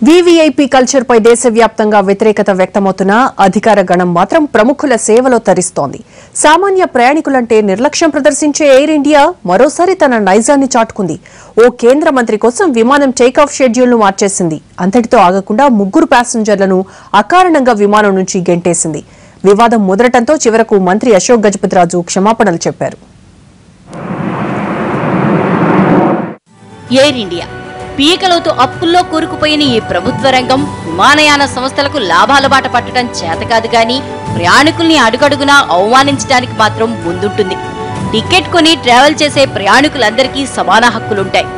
VVIP culture పై దేశవ్యాప్తంగా వ్యతిరేకత వ్యక్తమవుతున్నా అధికార గణం మాత్రం ప్రముఖుల సేవలో తరిస్తోంది. సామాన్య ప్రయాణికులంటే నిర్లక్ష్యం ప్రదర్శించే ఎయిర్ ఇండియా మరోసారి తన నైజాన్ని చాటుకుంది. ఓ కేంద్ర మంత్రి కోసం విమానం టేకాఫ్ షెడ్యూల్ ను మార్చేసింది. అంతటితో ఆగకుండా 3 ప్యాసింజర్లను అకారణంగా విమానం నుంచి గెంటేసింది. వివాదం ముదరటంతో చివరకు మంత్రి అశోక్ గజపతిరాజు క్షమాపణలు చెప్పారు. ఎయిర్ ఇండియా పీకలతో అప్పుల్లో కూరుకుపోయిన ఈ ప్రభుత్వ రంగం విమానయాన సంస్థలకు లాభాల బాట పట్టడం చేతకాదు గాని ప్రయాణికుల్ని అడుగడుగునా అవమానించడానికి మాత్రం ముందుంటుంది. టికెట్ కొని ట్రావెల్ చేసే ప్రయాణికులందరికీ సమాన హక్కులుంటాయి.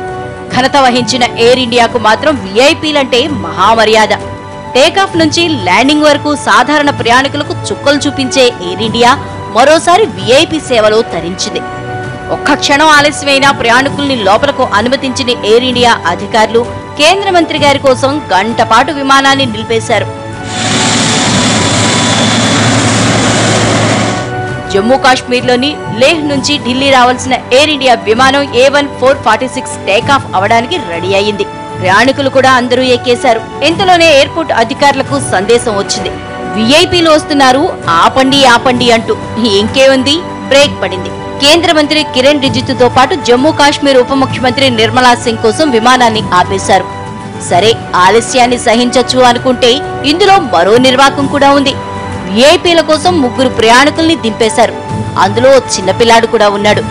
ఘనత వహించిన ఎయిర్ ఇండియాకు మాత్రం వీఐపీలంటే మహామర్యాద. టేకాఫ్ నుంచి ల్యాండింగ్ వరకు సాధారణ ప్రయాణికులకు చుక్కలు చూపించే ఎయిర్ ఇండియా మరోసారి వీఐపీ సేవలో తరించింది. ఒక్క క్షణం ఆలస్యమైన ప్రయాణికుల్ని లోపలకు అనుమతించిన ఎయిర్ ఇండియా అధికారులు కేంద్ర మంత్రి గారి కోసం గంట పాటు విమానాన్ని నిలిపేశారు. జమ్మూ కాశ్మీర్లోని లేహ్ నుంచి ఢిల్లీ రావాల్సిన ఎయిర్ ఇండియా విమానం A1446 టేకాఫ్ అవడానికి రెడీ అయింది. ప్రయాణికులు కూడా అందరూ ఎక్కేశారు. ఇంతలోనే ఎయిర్పోర్ట్ అధికారులకు సందేశం వచ్చింది. వీఐపీలు వస్తున్నారు, ఆపండి ఆపండి అంటూ. ఇంకేముంది, బ్రేక్ పడింది. కేంద్ర మంత్రి కిరణ్ రిజిజుతో పాటు జమ్మూ కాశ్మీర్ ఉప ముఖ్యమంత్రి నిర్మలా సింగ్ కోసం విమానాన్ని ఆపేశారు. సరే, ఆలస్యాన్ని సహించొచ్చు అనుకుంటే ఇందులో మరో నిర్వాకం కూడా ఉంది. వీఐపీల కోసం 3 ప్రయాణికుల్ని దింపేశారు. అందులో చిన్నపిల్లాడు కూడా ఉన్నాడు.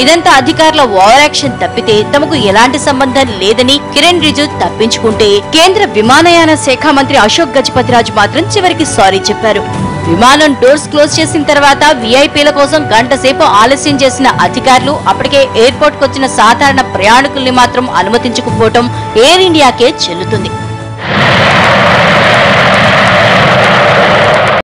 ఇదంతా అధికారుల ఓవర్ యాక్షన్ తప్పితే తమకు ఎలాంటి సంబంధం లేదని కిరణ్ రిజిజు తప్పించుకుంటే కేంద్ర విమానయాన శాఖ మంత్రి అశోక్ గజపతిరాజు మాత్రం చివరికి సారీ చెప్పారు. విమానం డోర్స్ క్లోజ్ చేసిన తర్వాత వీఐపీల కోసం గంట సేపు ఆలస్యం చేసిన అధికారులు అప్పటికే ఎయిర్పోర్ట్ కొచ్చిన సాధారణ ప్రయాణికుల్ని మాత్రం అనుమతించకపోవడం ఎయిర్ ఇండియాకే చెల్లుతుంది.